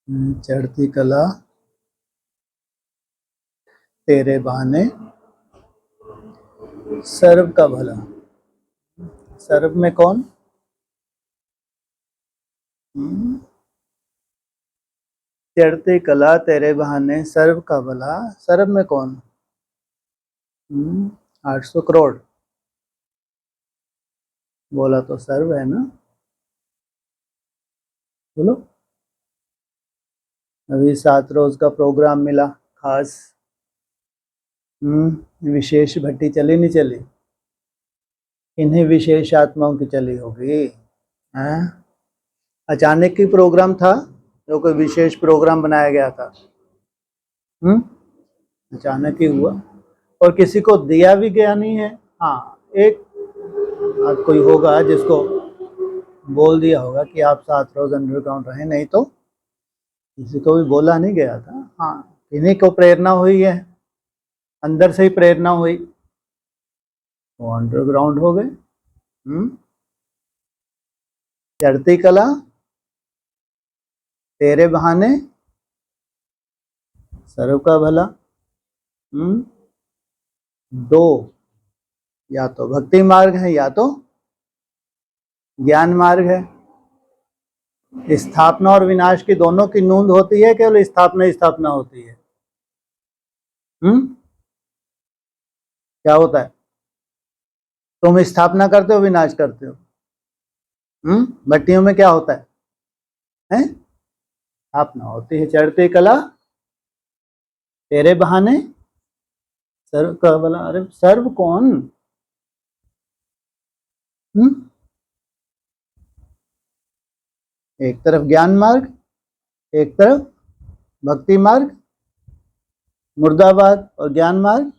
चढ़ती कला तेरे बहाने सर्व का भला। सर्व में कौन? चढ़ती कला तेरे बहाने सर्व का भला। सर्व में कौन? 800 करोड़ बोला तो सर्व है ना। बोलो। अभी 7 रोज का प्रोग्राम मिला खास। विशेष भट्टी चली नहीं चली? इन्हीं विशेष आत्माओं की चली होगी। अचानक ही प्रोग्राम था जो कोई विशेष प्रोग्राम बनाया गया था? अचानक ही हुआ और किसी को दिया भी गया नहीं है। हाँ, एक कोई होगा जिसको बोल दिया होगा कि आप 7 रोज अंडरग्राउंड रहे, नहीं तो किसी को भी बोला नहीं गया था। हाँ, इन्हीं को प्रेरणा हुई है, अंदर से ही प्रेरणा हुई, वो अंडरग्राउंड हो गए। चढ़ती कला तेरे बहाने सर्व का भला। दो, या तो भक्ति मार्ग है या तो ज्ञान मार्ग है। स्थापना और विनाश की दोनों की नूंद होती है, केवल स्थापना स्थापना होती है। क्या होता है? तुम स्थापना करते हो, विनाश करते हो। भट्टियों में क्या होता है? स्थापना होती है। चढ़ती कला तेरे बहाने सर्व का भला। अरे सर्व कौन? एक तरफ ज्ञान मार्ग, एक तरफ भक्ति मार्ग, मुर्दाबाद और ज्ञान मार्ग।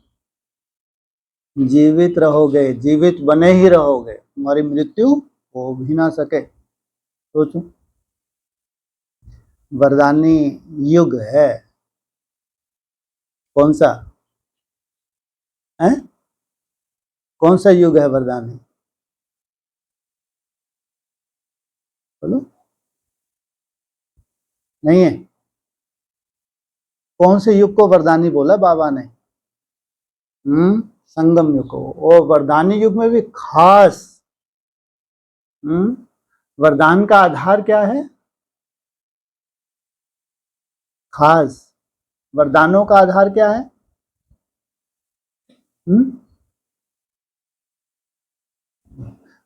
जीवित रहोगे, जीवित बने ही रहोगे, तुम्हारी मृत्यु हो भी ना सके। सोचो, वरदानी युग है। कौन सा है? कौन सा युग है वरदानी? बोलो। नहीं है? कौन से युग को वरदानी बोला बाबा ने? संगम युग को। और वरदानी युग में भी खास वरदान का आधार क्या है? खास वरदानों का आधार क्या है?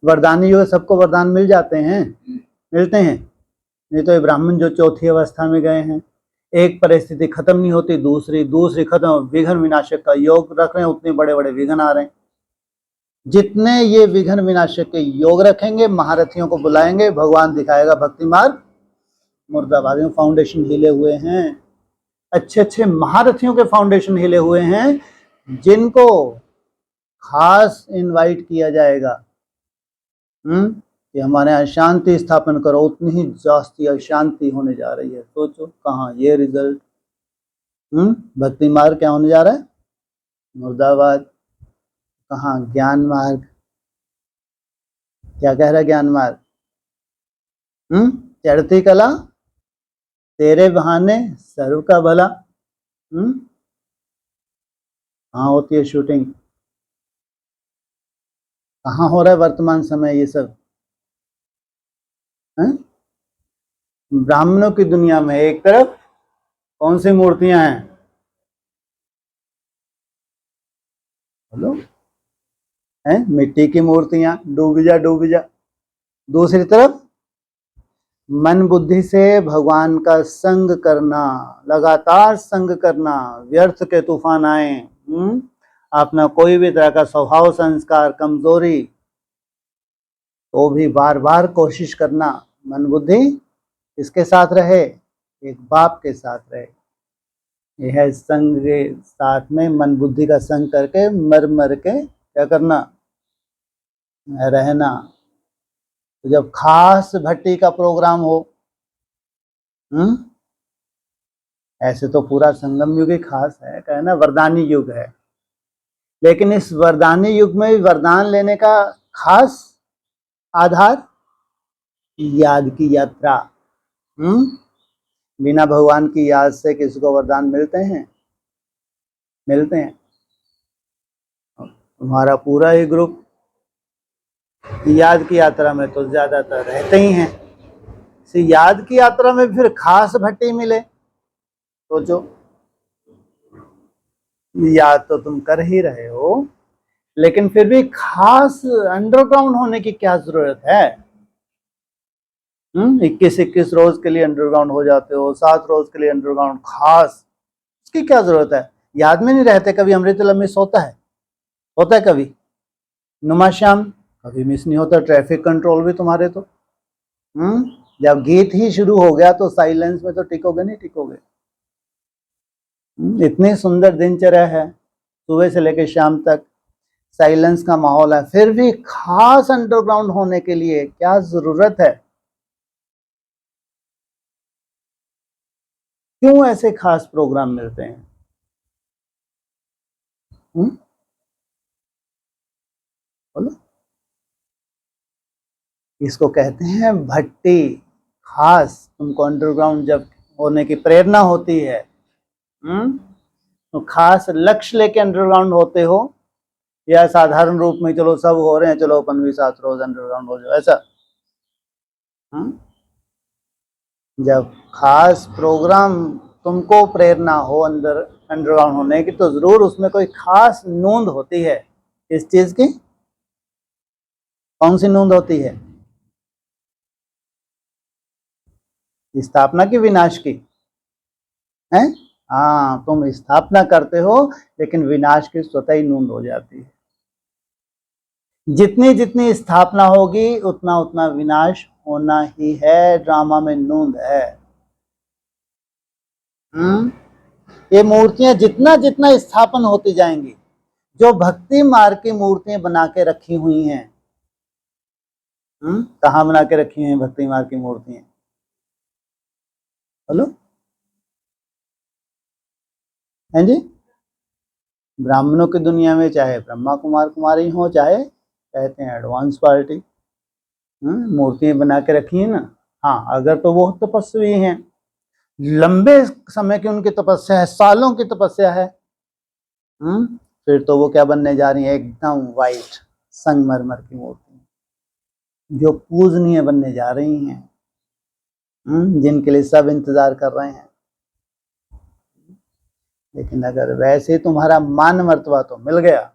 वरदानी युग सबको वरदान मिल जाते हैं? मिलते हैं? नहीं तो ये ब्राह्मण जो चौथी अवस्था में गए हैं, एक परिस्थिति खत्म नहीं होती, दूसरी खत्म, विघ्न विनाशक का योग रख रहे हैं, उतने बड़े बड़े विघ्न आ रहे हैं। जितने ये विघ्न विनाशक के योग रखेंगे, महारथियों को बुलाएंगे, भगवान दिखाएगा भक्ति मार्ग। मुर्दाबाद में फाउंडेशन हिले हुए हैं, अच्छे अच्छे महारथियों के फाउंडेशन हिले हुए हैं, जिनको खास इनवाइट किया जाएगा कि हमारे यहाँ शांति स्थापन करो। उतनी ही जास्ती अशांति होने जा रही है। सोचो कहाँ ये रिजल्ट। भक्ति मार्ग क्या होने जा रहा है? मुर्दाबाद। कहाँ ज्ञान मार्ग? क्या कह रहा है ज्ञान मार्ग? चढ़ती कला तेरे बहाने सर्व का भला। कहाँ होती है शूटिंग? कहाँ हो रहा है वर्तमान समय ये सब? ब्राह्मणों की दुनिया में एक तरफ कौन सी मूर्तियां हैं? बोलो। मिट्टी की मूर्तियां, डूबी जा। दूसरी तरफ मन बुद्धि से भगवान का संग करना, लगातार संग करना, व्यर्थ के तूफान आए, अपना कोई भी तरह का स्वभाव संस्कार कमजोरी, तो भी बार बार कोशिश करना। मन बुद्धि किसके साथ रहे? एक बाप के साथ रहे। यह संग के साथ में मन बुद्धि का संग करके मर के क्या करना? रहना। तो जब खास भट्टी का प्रोग्राम हो, ऐसे तो पूरा संगम युग ही खास है, कहना वरदानी युग है, लेकिन इस वरदानी युग में वरदान लेने का खास आधार याद की यात्रा। बिना भगवान की याद से किसी को वरदान मिलते हैं? मिलते हैं। तुम्हारा पूरा ही ग्रुप याद की यात्रा में तो ज्यादातर रहते ही हैं। याद की यात्रा में फिर खास भट्टी मिले, सोचो। याद तो तुम कर ही रहे हो, लेकिन फिर भी खास अंडरग्राउंड होने की क्या जरूरत है? 21-21 रोज के लिए अंडरग्राउंड हो जाते हो, 7 रोज के लिए अंडरग्राउंड, खास उसकी क्या जरूरत है? याद में नहीं रहते? कभी अमृतलम मिस होता है? होता है कभी? नुमा श्याम कभी मिस नहीं होता। ट्रैफिक कंट्रोल भी तुम्हारे तो जब गीत ही शुरू हो गया तो साइलेंस में तो टिकोगे नहीं टिकोगे। इतनी सुंदर दिनचर्या है, सुबह से लेकर शाम तक साइलेंस का माहौल है, फिर भी खास अंडरग्राउंड होने के लिए क्या जरूरत है? क्यों ऐसे खास प्रोग्राम मिलते हैं? बोलो। इसको कहते हैं भट्टी। खास तुमको अंडरग्राउंड जब होने की प्रेरणा होती है, तो खास लक्ष्य लेके अंडरग्राउंड होते हो, या साधारण रूप में चलो सब हो रहे हैं, चलो अपन भी 7 रोज अंडरग्राउंड हो जाओ, ऐसा? जब खास प्रोग्राम तुमको प्रेरणा हो अंदर अंडरग्राउंड होने की, तो जरूर उसमें कोई खास नूंद होती है। इस चीज की कौन सी नूंद होती है? स्थापना की, विनाश की? है? हाँ, तुम स्थापना करते हो, लेकिन विनाश की स्वतः ही नूंद हो जाती है। जितनी जितनी स्थापना होगी उतना उतना विनाश होना ही है। ड्रामा में नूंद है। ये मूर्तियां जितना जितना स्थापन होती जाएंगी, जो भक्ति मार्ग की मूर्तियां बना के रखी हुई हैं, कहाँ बना के रखी हुई हैं भक्ति मार्ग की मूर्तियां? बोलो। हैं जी? ब्राह्मणों की दुनिया में चाहे ब्रह्मा कुमार कुमारी हो, चाहे कहते हैं एडवांस पार्टी, मूर्तियां बना के रखी है ना। हाँ, अगर तो वो तपस्वी हैं, लंबे समय की उनकी तपस्या है, सालों की तपस्या है, फिर तो वो क्या बनने जा रही है? एकदम वाइट संगमरमर की मूर्ति, जो पूजनीय बनने जा रही हैं, जिनके लिए सब इंतजार कर रहे हैं। लेकिन अगर वैसे तुम्हारा मान मर्तबा तो मिल गया,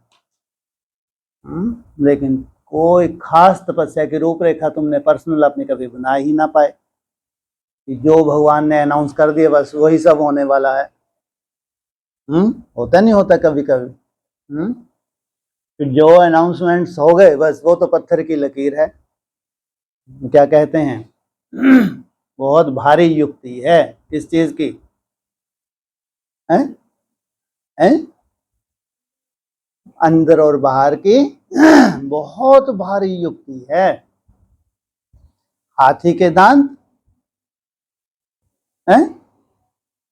लेकिन कोई खास तपस्या की रूपरेखा तुमने पर्सनल अपनी कभी बना ही ना पाए, कि जो भगवान ने अनाउंस कर दिया बस वही सब होने वाला है। होता नहीं होता कभी कभी? फिर जो अनाउंसमेंट्स हो गए बस वो तो पत्थर की लकीर है। क्या कहते हैं? बहुत भारी युक्ति है इस चीज की, है? अंदर और बाहर की बहुत भारी युक्ति है। हाथी के दांत, हैं?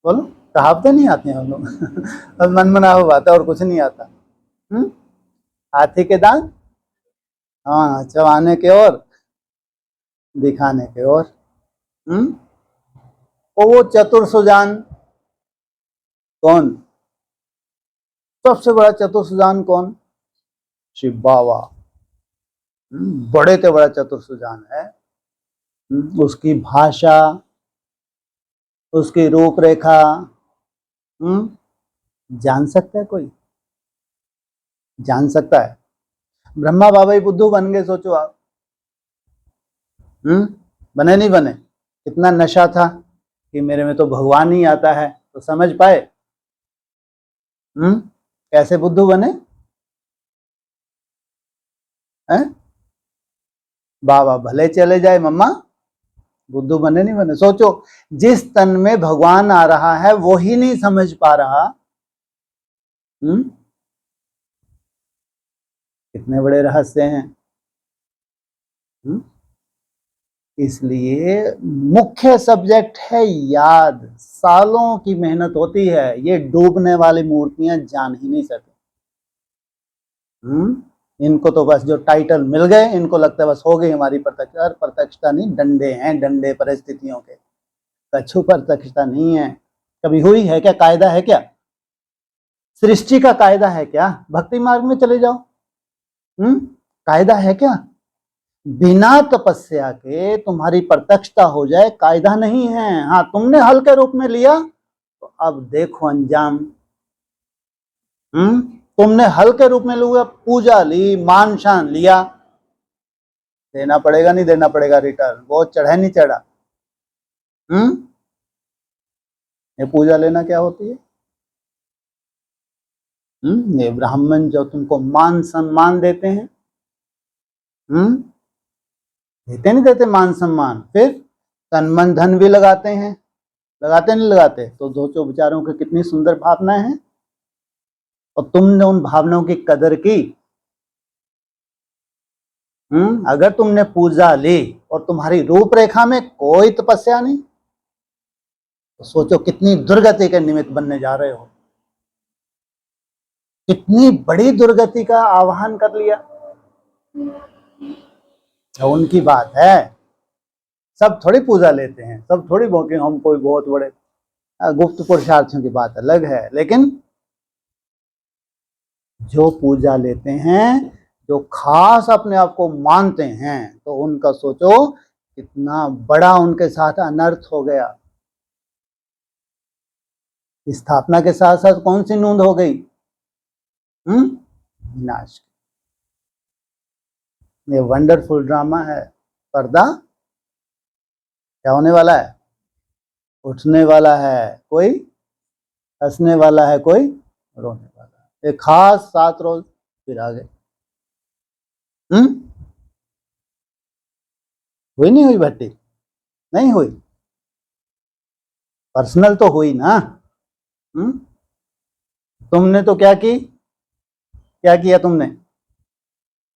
बोलो। कहावतें नहीं आती हैं हम लोग बस मनमनाव बात है, और कुछ नहीं आता। हाथी के दांत, हाँ, चबाने के और दिखाने के और। वो चतुर सुजान कौन? सबसे बड़ा चतुर सुजान कौन? शिव बाबा। बड़े से बड़ा चतुर सुजान है। उसकी भाषा, उसकी रूपरेखा जान सकता है कोई? जान सकता है? ब्रह्मा बाबा ही बुद्धू बन गए, सोचो आप। बने नहीं बने? इतना नशा था कि मेरे में तो भगवान ही आता है, तो समझ पाए? कैसे बुद्धू बने? हैं? बाबा भले चले जाए मम्मा, बुद्धू बने नहीं बने। सोचो, जिस तन में भगवान आ रहा है वो ही नहीं समझ पा रहा, कितने बड़े रहस्य हैं। इसलिए मुख्य सब्जेक्ट है याद। सालों की मेहनत होती है, ये डूबने वाली मूर्तियां जान ही नहीं सके। इनको तो बस जो टाइटल मिल गए, इनको लगता है बस हो गई हमारी प्रत्यक्षता। प्रत्यक्षता नहीं, डंडे हैं, डंडे परिस्थितियों के। कछु प्रत्यक्षता नहीं है। कभी हुई है क्या? कायदा है क्या? सृष्टि का कायदा है क्या? भक्ति मार्ग में चले जाओ। कायदा है क्या? बिना तपस्या के तुम्हारी प्रत्यक्षता हो जाए, कायदा नहीं है। हाँ, तुमने हल के रूप में लिया तो अब देखो अंजाम। तुमने हल के रूप में लिया, पूजा ली, मान शान लिया, देना पड़ेगा नहीं देना पड़ेगा रिटर्न, बहुत चढ़ा नहीं चढ़ा। ये पूजा लेना क्या होती है? ये ब्राह्मण जो तुमको मान सम्मान देते हैं, देते नहीं देते मान सम्मान, फिर तन मन धन भी लगाते हैं, लगाते नहीं लगाते? तो सोचो बेचारों की कितनी सुंदर भावनाएं हैं, और तुमने उन भावनाओं की कदर की। अगर तुमने पूजा ली और तुम्हारी रूपरेखा में कोई तपस्या नहीं, तो सोचो कितनी दुर्गति के निमित्त बनने जा रहे हो, कितनी बड़ी दुर्गति का आह्वान कर लिया। तो उनकी बात है, सब थोड़ी पूजा लेते हैं, सब थोड़ी कि हम कोई बहुत बड़े गुप्त पुरुषार्थियों की बात अलग है। लेकिन जो पूजा लेते हैं, जो खास अपने आप को मानते हैं, तो उनका सोचो कितना बड़ा उनके साथ अनर्थ हो गया। स्थापना के साथ साथ कौन सी नूंद हो गई? विनाश। ये वंडरफुल ड्रामा है। पर्दा क्या होने वाला है? उठने वाला है, कोई हंसने वाला है, कोई रोने वाला है। एक खास 7 रोज फिर आ गए। हुई नहीं हुई भट्टी? नहीं हुई। पर्सनल तो हुई ना। तुमने तो क्या किया तुमने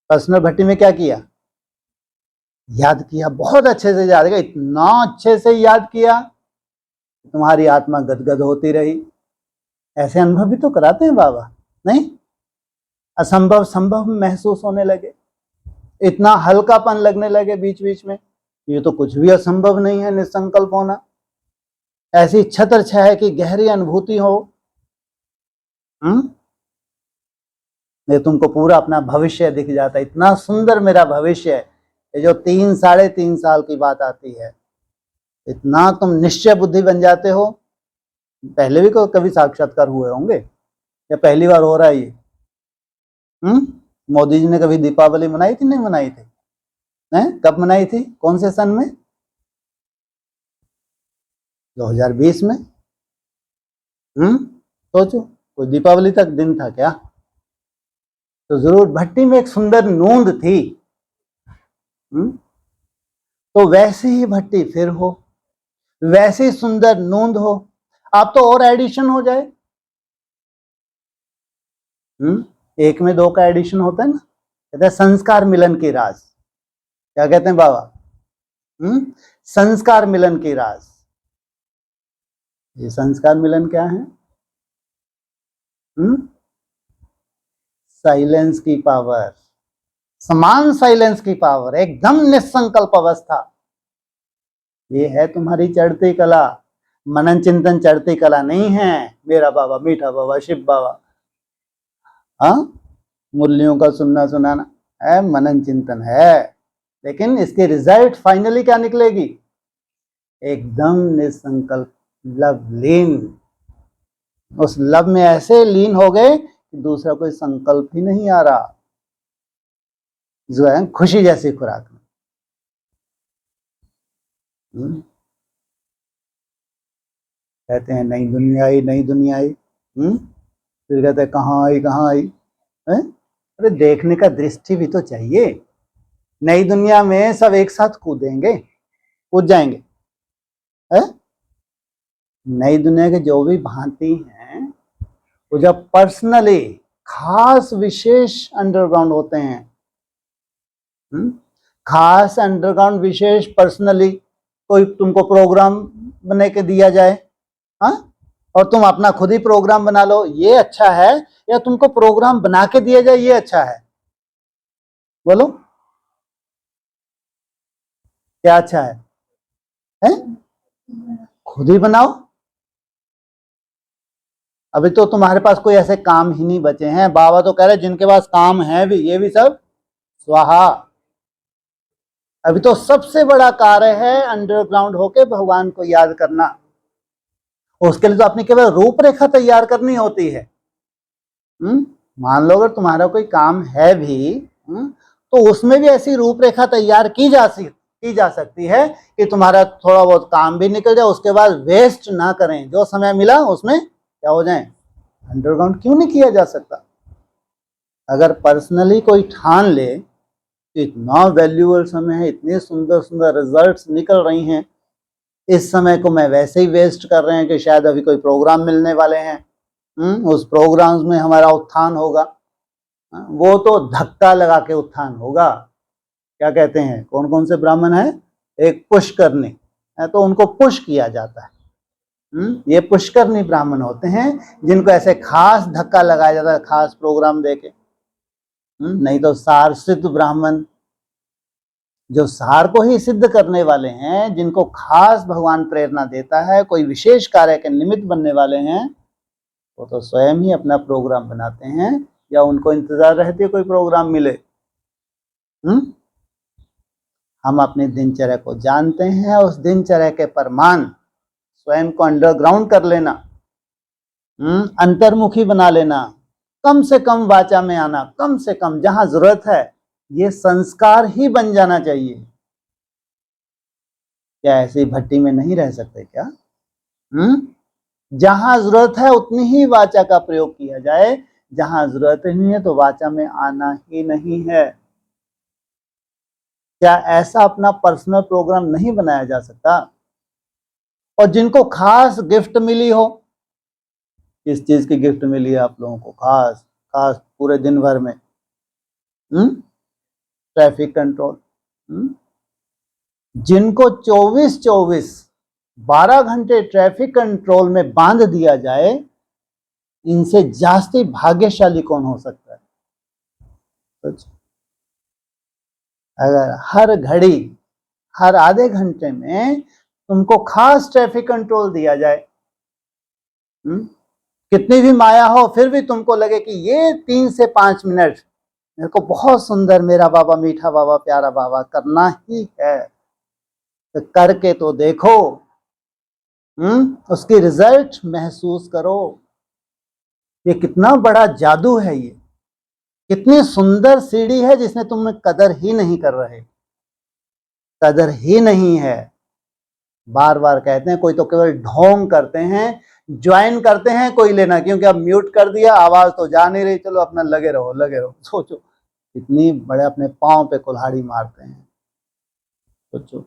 पर्सनल भट्टी में? क्या किया? याद किया, बहुत अच्छे से याद किया, इतना अच्छे से याद किया तुम्हारी आत्मा गदगद होती रही। ऐसे अनुभव भी तो कराते हैं बाबा, नहीं? असंभव संभव महसूस होने लगे, इतना हल्कापन लगने लगे बीच बीच में, ये तो कुछ भी असंभव नहीं है निसंकल्प होना। ऐसी छत्र छाया की गहरी अनुभूति हो। ये तुमको पूरा अपना भविष्य दिख जाता है, इतना सुंदर मेरा भविष्य है। ये जो 3-3.5 साल की बात आती है, इतना तुम निश्चय बुद्धि बन जाते हो। पहले भी कभी साक्षात्कार हुए होंगे, या पहली बार हो रहा है ये? मोदी जी ने कभी दीपावली मनाई थी? नहीं मनाई थी? कब मनाई थी? कौन से सन में? 2020 में। सोचो, कोई दीपावली तक दिन था क्या? तो जरूर भट्टी में एक सुंदर नूंद थी। तो वैसे ही भट्टी फिर हो, वैसी सुंदर नूंद हो। आप तो और एडिशन हो जाए। 1 में 2 का एडिशन होता है ना, कहते हैं संस्कार मिलन की राज। क्या कहते हैं बाबा? संस्कार मिलन की राज। ये संस्कार मिलन क्या है? साइलेंस की पावर, समान साइलेंस की पावर, एकदम निसंकल्प अवस्था। ये है तुम्हारी चढ़ती कला। मनन चिंतन चढ़ती कला नहीं है मेरा बाबा, मीठा बाबा, शिव बाबा। मूल्यों का सुनना सुनाना है, मनन चिंतन है, लेकिन इसके रिजल्ट फाइनली क्या निकलेगी? एकदम निसंकल्प लव लीन। उस लव में ऐसे लीन हो गए कि दूसरा कोई संकल्प ही नहीं आ रहा, जो है खुशी जैसी खुराक में। कहते हैं नई दुनिया आई, नई दुनिया आई। फिर कहते हैं कहाँ आई, कहाँ आई? अरे देखने का दृष्टि भी तो चाहिए। नई दुनिया में सब एक साथ कूदेंगे, कूद जाएंगे। नई दुनिया के जो भी भांति हैं, वो जब पर्सनली खास विशेष अंडरग्राउंड होते हैं, खास अंडरग्राउंड विशेष पर्सनली कोई तुमको प्रोग्राम बना के दिया जाए, और तुम अपना खुद ही प्रोग्राम बना लो, ये अच्छा है, या तुमको प्रोग्राम बना के दिया जाए ये अच्छा है? बोलो क्या अच्छा है? खुद ही बनाओ। अभी तो तुम्हारे पास कोई ऐसे काम ही नहीं बचे हैं। बाबा तो कह रहे जिनके पास काम है भी, ये भी सब स्वाहा। अभी तो सबसे बड़ा कार्य है अंडरग्राउंड होके भगवान को याद करना। उसके लिए तो अपनी केवल रूपरेखा तैयार करनी होती है। मान लो अगर तुम्हारा कोई काम है भी, तो उसमें भी ऐसी रूपरेखा तैयार की जा सकती है कि तुम्हारा थोड़ा बहुत काम भी निकल जाए, उसके बाद वेस्ट ना करें, जो समय मिला उसमें क्या हो जाए, अंडरग्राउंड क्यों नहीं किया जा सकता। अगर पर्सनली कोई ठान ले कि इतना वैल्यूएबल समय है, इतने सुंदर सुंदर रिजल्ट्स निकल रही हैं, इस समय को मैं वैसे ही वेस्ट कर रहे हैं कि शायद अभी कोई प्रोग्राम मिलने वाले हैं, उस प्रोग्राम्स में हमारा उत्थान होगा, वो तो धक्का लगा के उत्थान होगा। क्या कहते हैं, कौन कौन से ब्राह्मण है, एक पुष्करनी है, तो उनको पुश किया जाता है। ये पुष्करनी ब्राह्मण होते हैं जिनको ऐसे खास धक्का लगाया जाता है, खास प्रोग्राम देके। नहीं तो सार सिद्ध ब्राह्मण, जो सार को ही सिद्ध करने वाले हैं, जिनको खास भगवान प्रेरणा देता है, कोई विशेष कार्य के निमित्त बनने वाले हैं, वो तो स्वयं ही अपना प्रोग्राम बनाते हैं, या उनको इंतजार रहती है कोई प्रोग्राम मिले। हम अपनी दिनचर्या को जानते हैं, उस दिनचर्या के परमान स्वयं को अंडरग्राउंड कर लेना, अंतर्मुखी बना लेना, कम से कम वाचा में आना, कम से कम जहां जरूरत है, ये संस्कार ही बन जाना चाहिए। क्या ऐसी भट्टी में नहीं रह सकते क्या? जहां जरूरत है उतनी ही वाचा का प्रयोग किया जाए, जहां जरूरत नहीं है तो वाचा में आना ही नहीं है। क्या ऐसा अपना पर्सनल प्रोग्राम नहीं बनाया जा सकता? और जिनको खास गिफ्ट मिली हो, किस चीज की गिफ्ट मिली है आप लोगों को खास खास पूरे दिन भर में? Traffic control. जिनको 24/24 12 घंटे ट्रैफिक कंट्रोल में बांध दिया जाए, इनसे जास्ती भाग्यशाली कौन हो सकता है? अगर हर घड़ी, हर आधे घंटे में तुमको खास ट्रैफिक कंट्रोल दिया जाए, कितनी भी माया हो, फिर भी तुमको लगे कि ये 3 से 5 मिनट मेरे को बहुत सुंदर, मेरा बाबा, मीठा बाबा, प्यारा बाबा करना ही है, तो करके तो देखो, उसकी रिजल्ट महसूस करो। ये कितना बड़ा जादू है, ये कितनी सुंदर सीढ़ी है जिसने तुम कदर ही नहीं कर रहे, कदर ही नहीं है। बार बार कहते हैं, कोई तो केवल ढोंग करते हैं, ज्वाइन करते हैं, कोई लेना, क्योंकि अब म्यूट कर दिया, आवाज तो जा नहीं रही, चलो अपना लगे रहो लगे रहो। सोचो इतनी बड़े अपने पांव पे कुल्हाड़ी मारते हैं, सोचो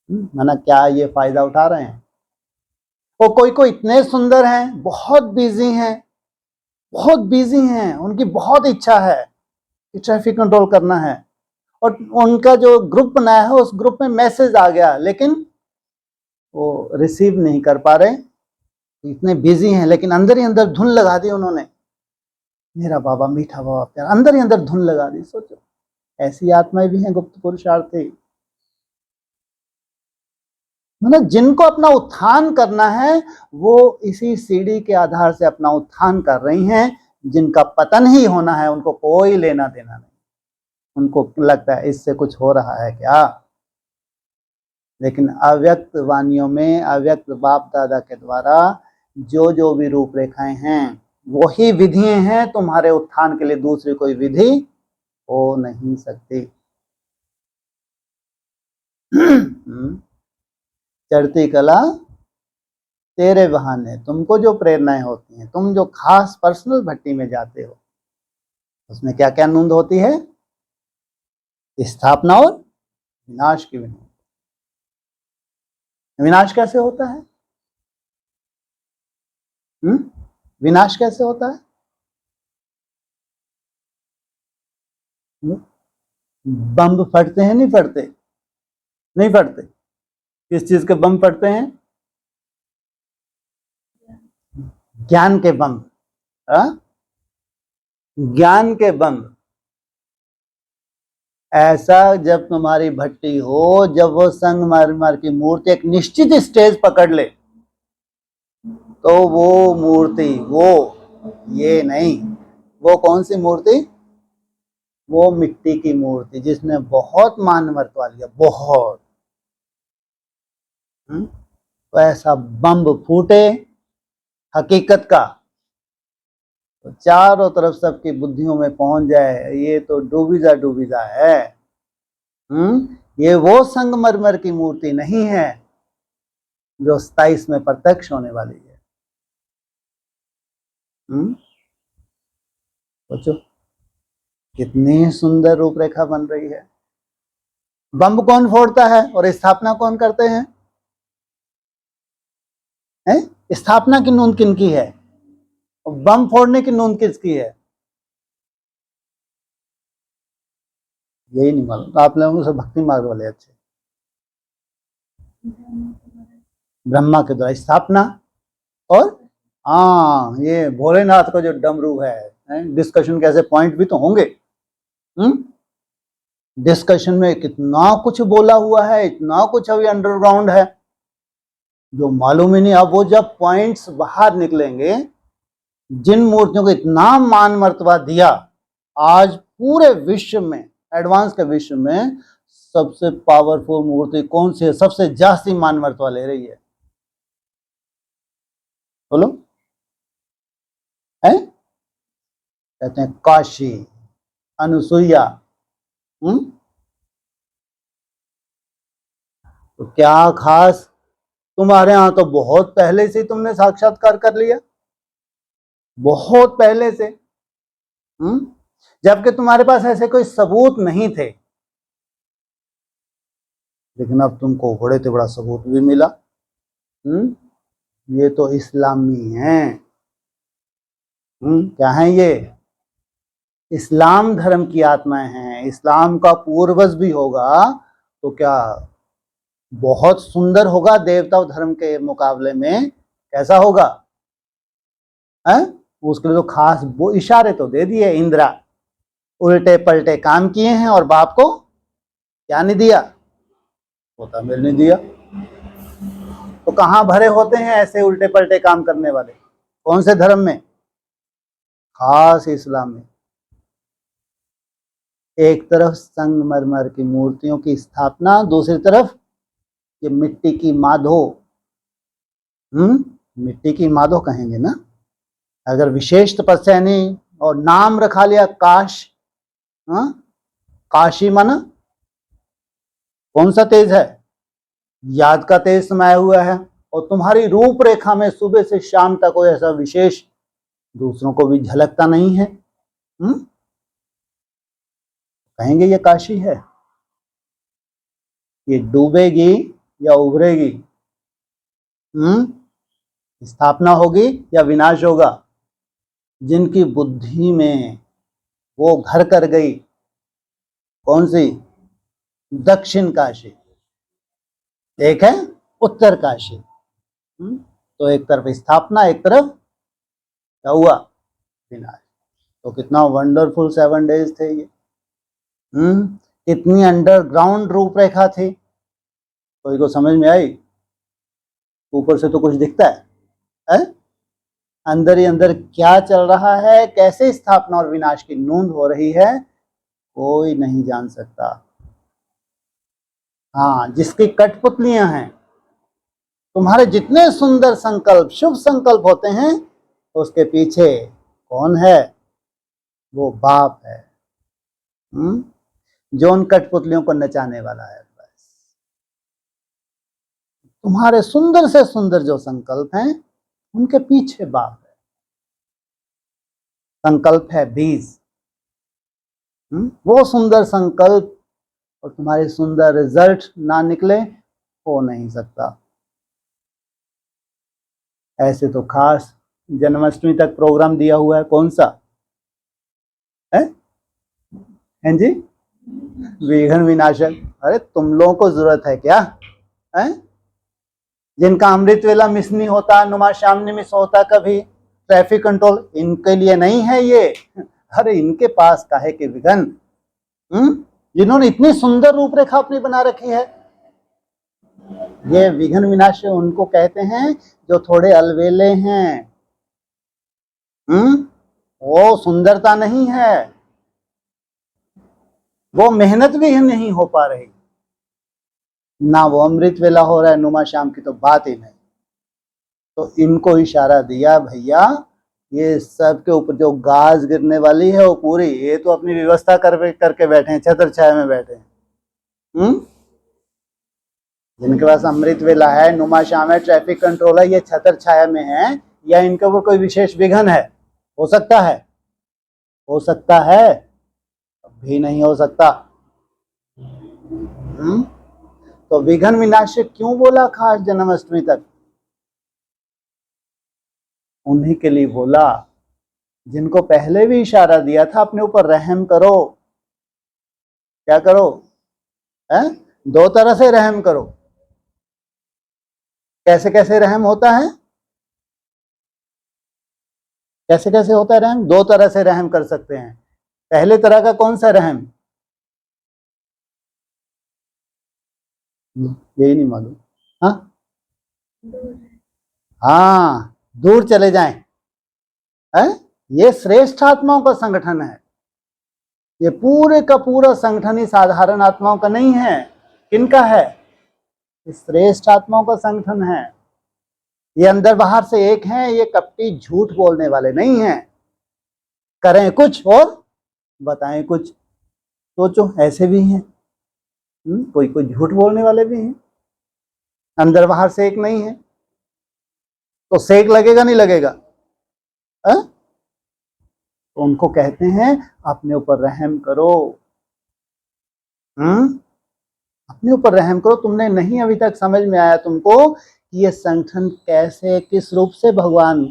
माना क्या ये फायदा उठा रहे हैं। और कोई कोई इतने सुंदर हैं, बहुत बिजी हैं, बहुत बिजी हैं, उनकी बहुत इच्छा है कि ट्रैफिक कंट्रोल करना है, और उनका जो ग्रुप बनाया है उस ग्रुप में मैसेज आ गया, लेकिन वो रिसीव नहीं कर पा रहे, इतने बिजी हैं, लेकिन अंदर ही अंदर धुन लगा दी उन्होंने, मेरा बाबा, मीठा बाबा, प्यार, अंदर ही अंदर धुन लगा दी। सोचो ऐसी आत्माएं भी हैं गुप्त पुरुषार्थी, मतलब जिनको अपना उत्थान करना है, वो इसी सीढ़ी के आधार से अपना उत्थान कर रही हैं। जिनका पतन ही होना है, उनको कोई लेना देना नहीं, उनको लगता है इससे कुछ हो रहा है क्या। लेकिन अव्यक्त वाणियों में, अव्यक्त बाप दादा के द्वारा जो जो भी रूपरेखाएं हैं, वही विधियां हैं तुम्हारे उत्थान के लिए, दूसरी कोई विधि हो नहीं सकती। चढ़ती कला तेरे बहाने, तुमको जो प्रेरणाएं होती हैं, तुम जो खास पर्सनल भट्टी में जाते हो, उसमें क्या क्या नूंद होती है? स्थापना और विनाश की भी नूंद। विनाश कैसे होता है? विनाश कैसे होता है? बम फटते हैं, नहीं फटते? नहीं फटते। किस चीज के बम फटते हैं? ज्ञान के बम। ज्ञान के बम ऐसा जब तुम्हारी भट्टी हो, जब वो संगमरमर की मूर्ति एक निश्चित स्टेज पकड़ ले, तो वो मूर्ति, वो ये नहीं, वो कौन सी मूर्ति, वो मिट्टी की मूर्ति जिसने बहुत मान मर्तवा लिया, बहुत। तो ऐसा बम्ब फूटे हकीकत का, तो चारों तरफ सबकी बुद्धियों में पहुंच जाए, ये तो डूबीजा डूबीजा है। ये वो संगमरमर की मूर्ति नहीं है जो 27 में प्रत्यक्ष होने वाली है। सोचो कितनी सुंदर रूपरेखा बन रही है। बम्ब कौन फोड़ता है और स्थापना कौन करते हैं? स्थापना की नूंद किनकी है और बम फोड़ने की नूंद किसकी है? यही नहीं मालूम। तो आप लोगों से भक्ति मार्ग वाले अच्छे, ब्रह्मा के द्वारा स्थापना, और हाँ ये भोलेनाथ का जो डमरू है, डिस्कशन के ऐसे पॉइंट भी तो होंगे। डिस्कशन में कितना कुछ बोला हुआ है, इतना कुछ अभी अंडरग्राउंड है जो मालूम ही नहीं। अब वो जब पॉइंट्स बाहर निकलेंगे, जिन मूर्तियों को इतना मान मर्तबा दिया, आज पूरे विश्व में, एडवांस के विश्व में सबसे पावरफुल मूर्ति कौन सी है, सबसे जास्ती मान मर्तबा ले रही है? बोलो। है कहते हैं काशी, अनुसुईया। तो क्या खास, तुम्हारे यहां तो बहुत पहले से तुमने साक्षात्कार कर लिया, बहुत पहले से। जबकि तुम्हारे पास ऐसे कोई सबूत नहीं थे, लेकिन अब तुमको बड़े से बड़ा सबूत भी मिला। ये तो इस्लामी हैं। क्या है ये? इस्लाम धर्म की आत्माएं हैं। इस्लाम का पूर्वज भी होगा तो क्या बहुत सुंदर होगा देवता धर्म के मुकाबले में? कैसा होगा? उसके लिए तो खास वो इशारे तो दे दिए। इंदिरा उल्टे पलटे काम किए हैं और बाप को क्या नहीं दिया? पोता मिल नहीं दिया। तो कहां भरे होते हैं ऐसे उल्टे पलटे काम करने वाले? कौन से धर्म में? खास इस्लाम में। एक तरफ संगमरमर की मूर्तियों की स्थापना, दूसरी तरफ ये मिट्टी की माधो। मिट्टी की माधो कहेंगे ना अगर विशेष तपस्या नहीं और नाम रखा लिया काश। काशी माना कौन सा तेज है? याद का तेज समाया हुआ है। और तुम्हारी रूपरेखा में सुबह से शाम तक कोई ऐसा विशेष दूसरों को भी झलकता नहीं है। कहेंगे ये काशी है। ये डूबेगी या उभरेगी? स्थापना होगी या विनाश होगा? जिनकी बुद्धि में वो घर कर गई, कौन सी? दक्षिण काशी, एक है उत्तर काशी। तो एक तरफ स्थापना, एक तरफ क्या हुआ? विनाश। तो कितना वंडरफुल 7 डेज थे ये। कितनी अंडरग्राउंड रूपरेखा थी। कोई को समझ में आई? ऊपर से तो कुछ दिखता है? अंदर ही अंदर क्या चल रहा है, कैसे स्थापना और विनाश की नूंद हो रही है, कोई नहीं जान सकता। हाँ, जिसकी कठपुतलियां हैं, तुम्हारे जितने सुंदर संकल्प, शुभ संकल्प होते हैं, उसके पीछे कौन है? वो बाप है। जो उन कठपुतलियों को नचाने वाला है। बस तुम्हारे सुंदर से सुंदर जो संकल्प हैं, उनके पीछे बाप है। संकल्प है बीज। वो सुंदर संकल्प और तुम्हारे सुंदर रिजल्ट ना निकले, हो नहीं सकता। ऐसे तो खास जन्माष्टमी तक प्रोग्राम दिया हुआ है। कौन सा है? हैं जी? विघ्न विनाशक। अरे तुम लोगों को जरूरत है क्या? है जिनका अमृत वेला मिस नहीं होता, नुमा शाम नहीं मिस होता कभी, ट्रैफिक कंट्रोल, इनके लिए नहीं है ये। अरे इनके पास काहे के विघ्न? जिन्होंने इतनी सुंदर रूपरेखा अपनी बना रखी है। ये विघ्न विनाशक उनको कहते हैं जो थोड़े अलवेले हैं। वो सुंदरता नहीं है, वो मेहनत भी नहीं हो पा रही, ना वो अमृत वेला हो रहा है, नुमा श्याम की तो बात ही नहीं। तो इनको इशारा दिया, भैया ये सब के ऊपर जो गाज गिरने वाली है वो पूरी, ये तो अपनी व्यवस्था करके बैठे हैं, छत्र छाया में बैठे हैं। जिनके पास अमृत वेला है, नुमा श्याम है, ट्रैफिक कंट्रोल है, ये छत्र छाया में है, या इनके ऊपर कोई विशेष विघ्न है? हो सकता है, हो सकता है, भी नहीं हो सकता। तो विघ्न विनाशक क्यों बोला खास जन्माष्टमी तक? उन्हीं के लिए बोला जिनको पहले भी इशारा दिया था, अपने ऊपर रहम करो। क्या करो? दो तरह से रहम करो। कैसे कैसे रहम होता है? कैसे कैसे होता है रहम? दो तरह से रहम कर सकते हैं। पहले तरह का कौन सा रहम? यही नहीं मालूम। हाँ, दूर चले जाएं। ये श्रेष्ठ आत्माओं का संगठन है। ये पूरे का पूरा संगठन ही साधारण आत्माओं का नहीं है। किनका है? श्रेष्ठ आत्माओं का संगठन है। ये अंदर बाहर से एक हैं, ये कपटी झूठ बोलने वाले नहीं हैं। करें कुछ और बताएं कुछ। सोचो, ऐसे भी हैं। कोई कोई झूठ बोलने वाले भी हैं, अंदर बाहर से एक नहीं है। तो सेक लगेगा नहीं लगेगा? तो उनको कहते हैं अपने ऊपर रहम करो। अपने ऊपर रहम करो। तुमने नहीं अभी तक समझ में आया तुमको कि ये संगठन कैसे, किस रूप से भगवान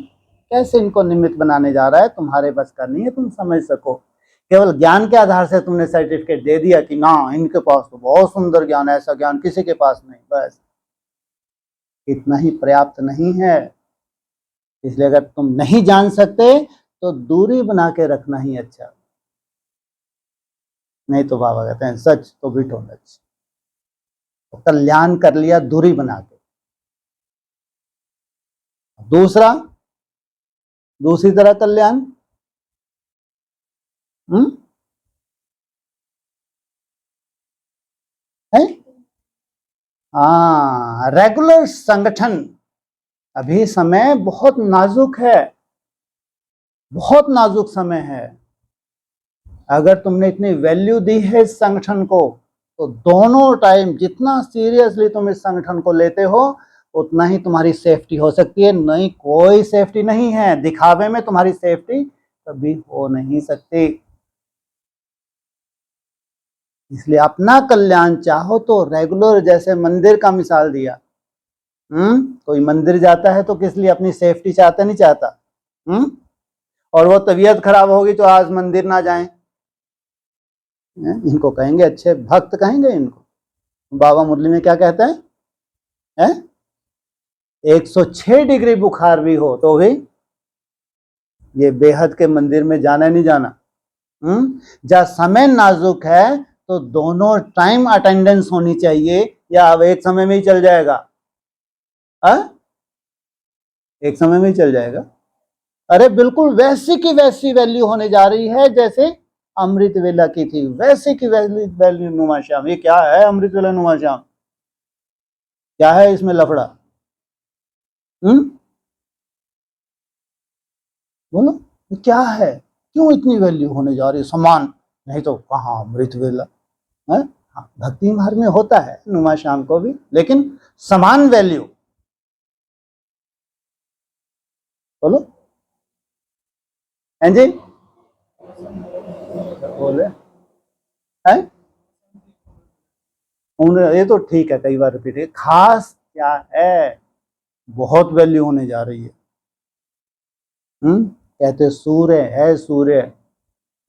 कैसे इनको निमित्त बनाने जा रहा है, तुम्हारे बस का नहीं है तुम समझ सको। केवल ज्ञान के आधार से तुमने सर्टिफिकेट दे दिया कि ना इनके पास तो बहुत सुंदर ज्ञान है, ऐसा ज्ञान किसी के पास नहीं, बस इतना ही पर्याप्त नहीं है। इसलिए अगर तुम नहीं जान सकते तो दूरी बना के रखना ही अच्छा। नहीं तो बाबा कहते हैं सच तो बिठो नच। तो कल्याण कर लिया दूरी बना के। दूसरा, दूसरी तरह कल्याण, है रेगुलर संगठन। अभी समय बहुत नाजुक है, बहुत नाजुक समय है। अगर तुमने इतनी वैल्यू दी है इस संगठन को, तो दोनों टाइम जितना सीरियसली तुम इस संगठन को लेते हो उतना ही तुम्हारी सेफ्टी हो सकती है। नहीं, कोई सेफ्टी नहीं है। दिखावे में तुम्हारी सेफ्टी कभी हो नहीं सकती। इसलिए अपना कल्याण चाहो तो रेगुलर, जैसे मंदिर का मिसाल दिया। कोई मंदिर जाता है तो किस लिए? अपनी सेफ्टी चाहता नहीं चाहता? और वो तबीयत खराब होगी तो आज मंदिर ना जाएं। इनको कहेंगे अच्छे भक्त, कहेंगे इनको। बाबा मुरली में क्या कहता है? 106 डिग्री बुखार भी हो तो भी ये बेहद के मंदिर में जाना नहीं जाना। जहाँ समय नाजुक है तो दोनों टाइम अटेंडेंस होनी चाहिए, या अब एक समय में ही चल जाएगा? एक समय में ही चल जाएगा? अरे बिल्कुल वैसी की वैसी वैल्यू होने जा रही है जैसे अमृत वेला की थी, वैसे की वैल्यू नुमा श्याम। ये क्या है अमृत वेला नुमा श्याम? क्या है इसमें लफड़ा? बोलो क्या है? क्यों इतनी वैल्यू होने जा रही है? समान नहीं तो कहाँ अमृत वेला है? भक्ति मार्ग में होता है नुमा श्याम को भी, लेकिन समान वैल्यू। बोलो हैं जी, बोले हैं? ये तो ठीक है, कई बार रिपीट है। खास क्या है? बहुत वैल्यू होने जा रही है। कहते सूर्य है, सूर्य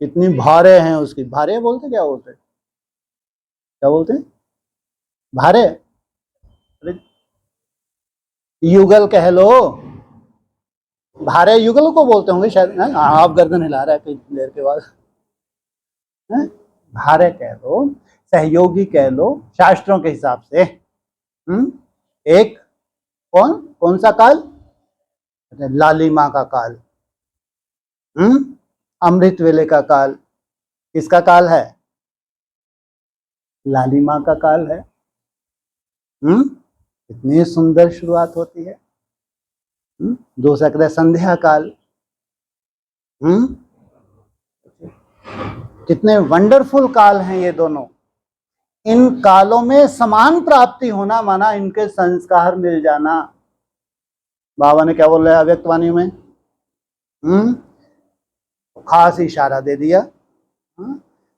कितनी भारे हैं उसकी। भारे बोलते क्या बोलते? क्या बोलते हैं? भारे? युगल कह लो। भारे युगल को बोलते होंगे शायद। आप गर्दन हिला रहा है कई देर के बाद। भार्य कह लो, सहयोगी कह लो, शास्त्रों के हिसाब से। एक कौन सा काल? लालिमा का काल। अमृत वेले का काल किसका काल है? लालिमा का काल है। इतनी सुंदर शुरुआत होती है। दूसरा संध्या काल। कितने वंडरफुल काल हैं ये दोनों। इन कालों में समान प्राप्ति होना माना इनके संस्कार मिल जाना। बाबा ने क्या बोल रहे हैं अव्यक्तवाणी में? खास इशारा दे दिया।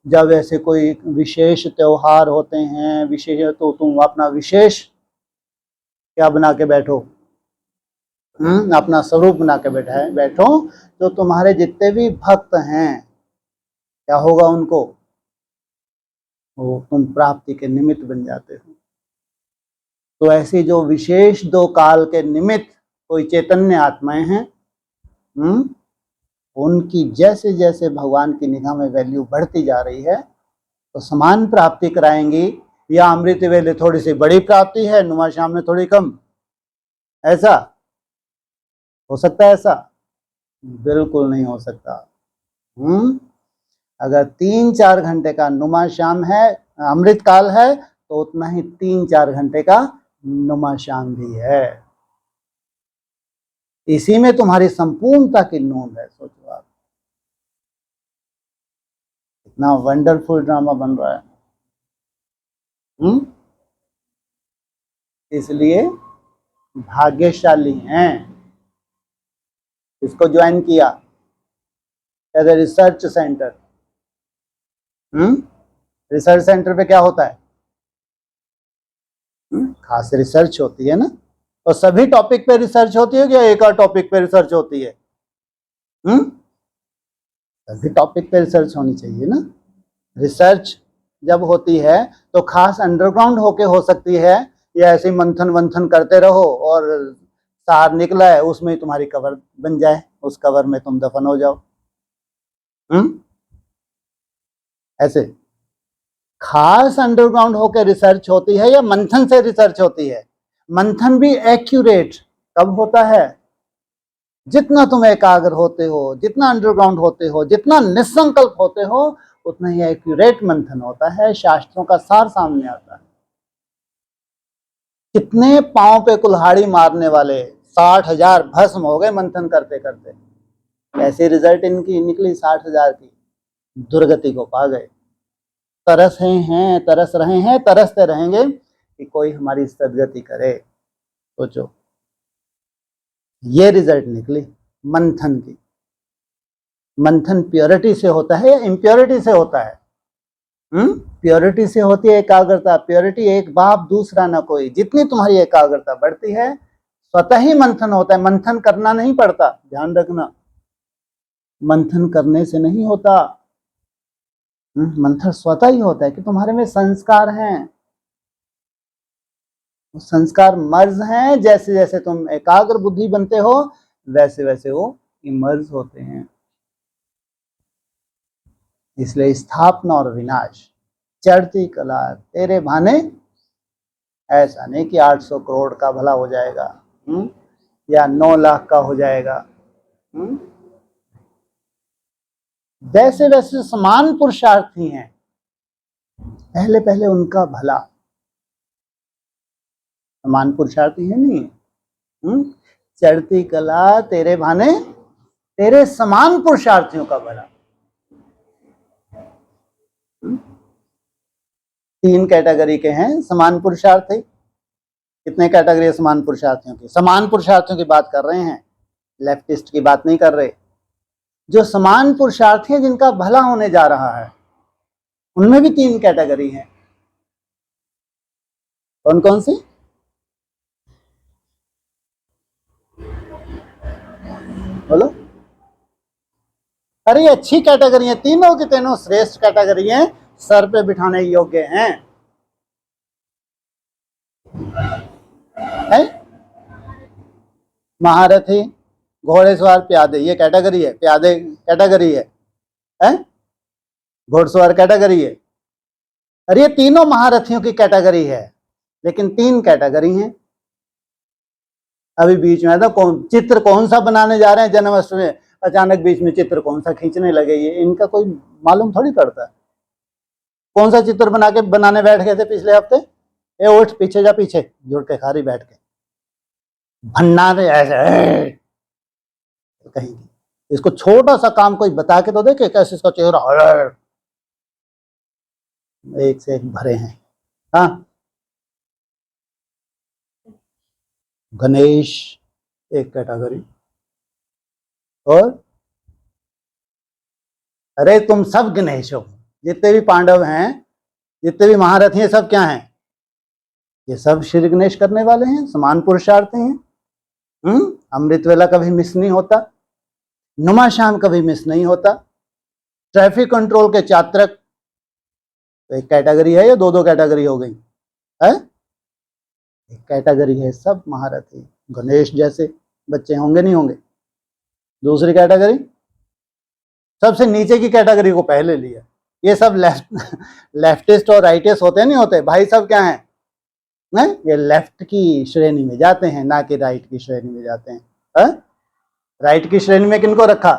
जब ऐसे कोई विशेष त्योहार होते हैं, विशेष, तो तुम अपना विशेष क्या बना के बैठो, अपना स्वरूप बना के बैठो, तो तुम्हारे जितने भी भक्त हैं क्या होगा उनको? वो तुम प्राप्ति के निमित्त बन जाते हो। तो ऐसी जो विशेष दो काल के निमित्त कोई चैतन्य आत्माएं हैं, उनकी जैसे जैसे भगवान की निगाह में वैल्यू बढ़ती जा रही है तो समान प्राप्ति कराएंगी, या अमृत वेले थोड़ी सी बड़ी प्राप्ति है, नुमा शाम में थोड़ी कम, ऐसा हो सकता है? ऐसा बिल्कुल नहीं हो सकता। अगर 3-4 घंटे का नुमा शाम है, अमृत काल है, तो उतना ही 3-4 घंटे का नुमा शाम भी है। इसी में तुम्हारी संपूर्णता की नूंद है। सोचो आप, इतना वंडरफुल ड्रामा बन रहा है। इसलिए भाग्यशाली हैं इसको ज्वाइन किया as a research centre. Research centre पे क्या होता है? खास रिसर्च होती है ना। और सभी टॉपिक पे रिसर्च होती है या एक और टॉपिक पे रिसर्च होती है? सभी टॉपिक पे रिसर्च होनी चाहिए ना। रिसर्च जब होती है तो खास अंडरग्राउंड होके हो सकती है, या ऐसे मंथन वंथन करते रहो और सार निकला है उसमें तुम्हारी कवर बन जाए, उस कवर में तुम दफन हो जाओ। ऐसे खास अंडरग्राउंड होकर रिसर्च होती है या मंथन से रिसर्च होती है? मंथन भी एक्यूरेट कब होता है? जितना तुम एकाग्र होते हो, जितना अंडरग्राउंड होते हो, जितना निसंकल्प होते हो, उतना ही एक्यूरेट मंथन होता है, शास्त्रों का सार सामने आता है। कितने पांव पे कुल्हाड़ी मारने वाले 60,000 भस्म हो गए मंथन करते करते। ऐसे रिजल्ट इनकी निकली 60,000 की, दुर्गति को पा गए। तरस हैं, तरस रहे हैं, तरसते रहेंगे कि कोई हमारी सदगति करे। सोचो, ये रिजल्ट निकली मंथन की। मंथन प्योरिटी से होता है या इम्प्योरिटी से होता है? प्योरिटी से होती है एकाग्रता। प्योरिटी एक बाप दूसरा न कोई। जितनी तुम्हारी एकाग्रता बढ़ती है स्वतः ही मंथन होता है। मंथन करना नहीं पड़ता, ध्यान रखना। मंथन करने से नहीं होता, मंथन स्वतः ही होता है कि तुम्हारे में संस्कार हैं। संस्कार मर्ज हैं, जैसे जैसे तुम एकाग्र बुद्धि बनते हो वैसे वैसे वो इमर्ज होते हैं। इसलिए स्थापना और विनाश, चढ़ती कला तेरे भाने। ऐसा नहीं कि 800 करोड़ का भला हो जाएगा या 9 लाख का हो जाएगा। वैसे वैसे समान पुरुषार्थी हैं, पहले पहले उनका भला। समान पुरुषार्थी है नहीं, चढ़ती कला तेरे भाने, तेरे समान पुरुषार्थियों का भला। 3 कैटेगरी के हैं समान पुरुषार्थी। कितने कैटेगरी है समान पुरुषार्थियों की? समान पुरुषार्थियों की बात कर रहे हैं, लेफ्टिस्ट की बात नहीं कर रहे। जो समान पुरुषार्थी हैं, जिनका भला होने जा रहा है, उनमें भी 3 कैटेगरी हैं। कौन कौन सी? बोलो। अरे अच्छी कैटेगरी है, तीनों की तीनों श्रेष्ठ कैटेगरी हैं, सर पे बिठाने योग्य हैं। है? महारथी, घोड़ेसवार, प्यादे, ये कैटेगरी है। प्यादे कैटेगरी है, घोड़सवार कैटेगरी है, अरे ये तीनों महारथियों की कैटेगरी है, लेकिन 3 कैटेगरी हैं। अभी बीच में था चित्र कौन सा बनाने जा रहे हैं जन्माष्टमी में, अचानक बीच में चित्र कौन सा खींचने लगे, ये इनका कोई मालूम थोड़ी पड़ता है। कौन सा चित्र बनाने बैठ गए थे पिछले हफ्ते? ए उठ, पीछे जा, पीछे जुड़ के खारी बैठ के भन्ना दे ऐसे कहेंगे। इसको छोटा सा काम कोई बता के तो देखे कैसे इसका चेहरा एक से एक भरे हैं। हाँ, गणेश एक कैटेगरी। और अरे तुम सब गणेश हो, जितने भी पांडव हैं, जितने भी महारथी हैं, सब क्या हैं? ये सब श्री गणेश करने वाले हैं, समान पुरुषार्थी हैं। अमृत वेला कभी मिस नहीं होता, नुमा शाम कभी मिस नहीं होता, ट्रैफिक कंट्रोल के चात्रक। तो एक कैटेगरी है या 2-2 कैटेगरी हो गई है? एक कैटेगरी है सब महारथी, गणेश जैसे बच्चे होंगे नहीं होंगे। दूसरी कैटेगरी, सबसे नीचे की कैटेगरी को पहले लिया। ये सब लेफ्टिस्ट और राइटिस्ट होते नहीं होते भाई, सब क्या हैं? ये लेफ्ट की श्रेणी में जाते हैं, ना कि राइट की श्रेणी में जाते हैं। राइट की श्रेणी में किनको रखा?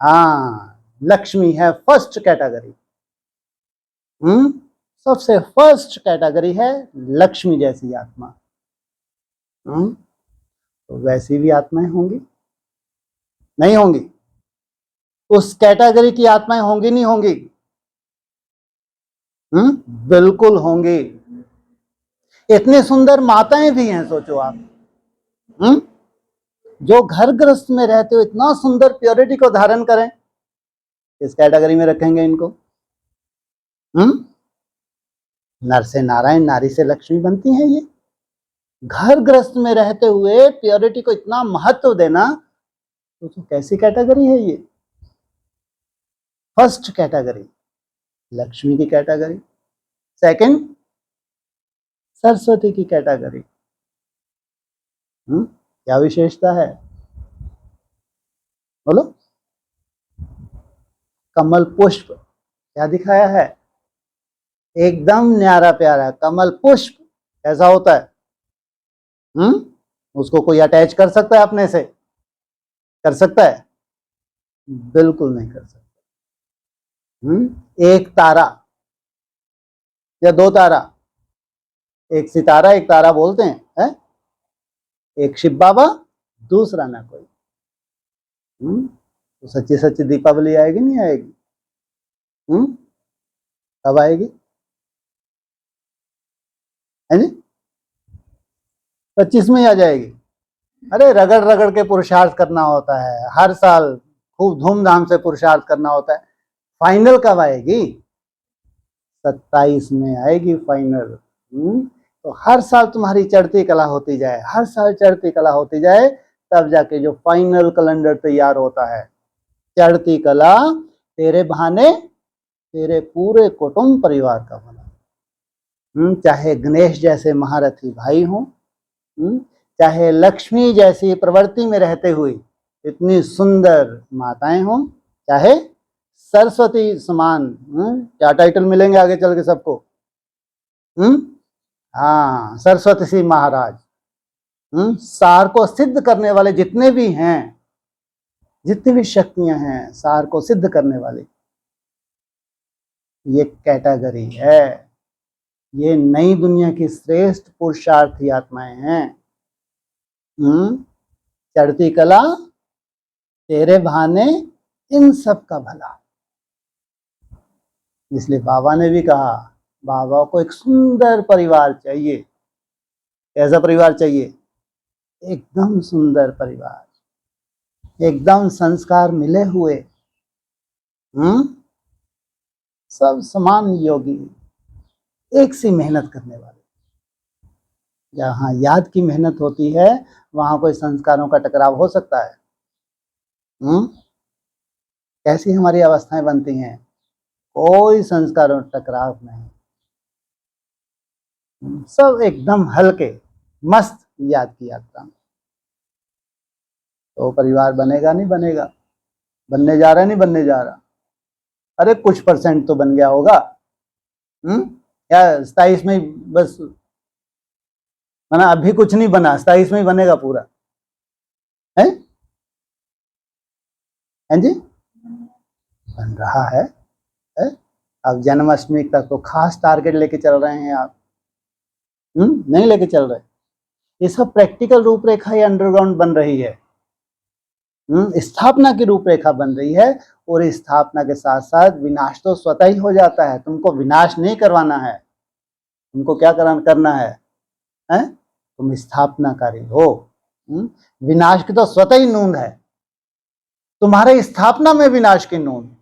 हाँ, लक्ष्मी है फर्स्ट कैटेगरी। सबसे फर्स्ट कैटेगरी है लक्ष्मी जैसी आत्मा। तो वैसी भी आत्माएं होंगी, नहीं होंगी? उस कैटेगरी की आत्माएं होंगी नहीं होंगी? बिल्कुल होंगी। इतनी सुंदर माताएं भी हैं, सोचो आप। जो घर गृहस्थ में रहते हो इतना सुंदर प्योरिटी को धारण करें, इस कैटेगरी में रखेंगे इनको। नर से नारायण, नारी से लक्ष्मी बनती है। ये घर गृहस्थ में रहते हुए प्योरिटी को इतना महत्व देना, तो कैसी कैटेगरी है ये? फर्स्ट कैटेगरी लक्ष्मी की कैटेगरी, सेकंड सरस्वती की कैटेगरी। क्या विशेषता है बोलो? कमल पुष्प क्या दिखाया है? एकदम न्यारा प्यारा कमल पुष्प कैसा होता है? उसको कोई अटैच कर सकता है अपने से? कर सकता है? बिल्कुल नहीं कर सकता। एक तारा या 2 तारा, एक सितारा एक तारा बोलते हैं, है? एक शिव बाबा, दूसरा ना कोई। तो सच्ची सच्ची दीपावली आएगी नहीं आएगी? कब आएगी? है जी, 25 में ही आ जाएगी। अरे रगड़ रगड़ के पुरुषार्थ करना होता है, हर साल खूब धूमधाम से पुरुषार्थ करना होता है। फाइनल कब आएगी? 27 में आएगी फाइनल। तो हर साल तुम्हारी चढ़ती कला होती जाए, हर साल चढ़ती कला होती जाए, तब जाके जो फाइनल कैलेंडर तैयार होता है। चढ़ती कला तेरे बहाने तेरे पूरे कुटुंब परिवार का भला। चाहे गणेश जैसे महारथी भाई हों, चाहे लक्ष्मी जैसी प्रवृत्ति में रहते हुए इतनी सुंदर माताएं हों, चाहे सरस्वती समान, क्या टाइटल मिलेंगे आगे चल के सबको? हाँ, सरस्वती सी महाराज। सार को सिद्ध करने वाले जितने भी हैं, जितनी भी शक्तियां हैं, सार को सिद्ध करने वाले, ये कैटेगरी है। ये नई दुनिया की श्रेष्ठ पुरुषार्थी आत्माएं हैं। चढ़ती कला तेरे बहाने इन सब का भला। इसलिए बाबा ने भी कहा, बाबा को एक सुंदर परिवार चाहिए। कैसा परिवार चाहिए? एकदम सुंदर परिवार, एकदम संस्कार मिले हुए, सब समान योगी, एक सी मेहनत करने वाले। जहाँ याद की मेहनत होती है वहां कोई संस्कारों का टकराव हो सकता है? कैसी हमारी अवस्थाएं बनती हैं? कोई संस्कारों टकराव नहीं, सब एकदम हल्के मस्त याद की यात्रा में। तो परिवार बनेगा नहीं बनेगा? बनने जा रहा है नहीं बनने जा रहा? अरे कुछ % तो बन गया होगा। या 27 में ही बस बना? अभी कुछ नहीं बना, 27 में ही बनेगा पूरा है? हैं जी, बन रहा है? अब जन्माष्टमी तक तो खास टारगेट लेके चल रहे हैं आप? नहीं लेके चल रहे। ये सब प्रैक्टिकल रूपरेखा ही अंडरग्राउंड बन रही है। स्थापना की रूपरेखा बन रही है, और इस स्थापना के साथ साथ विनाश तो स्वतः ही हो जाता है। तुमको विनाश नहीं करवाना है, तुमको क्या करना है? तुम स्थापनाकारी हो। विनाश की तो स्वतः ही नूंद है, तुम्हारे स्थापना में विनाश की नूंद।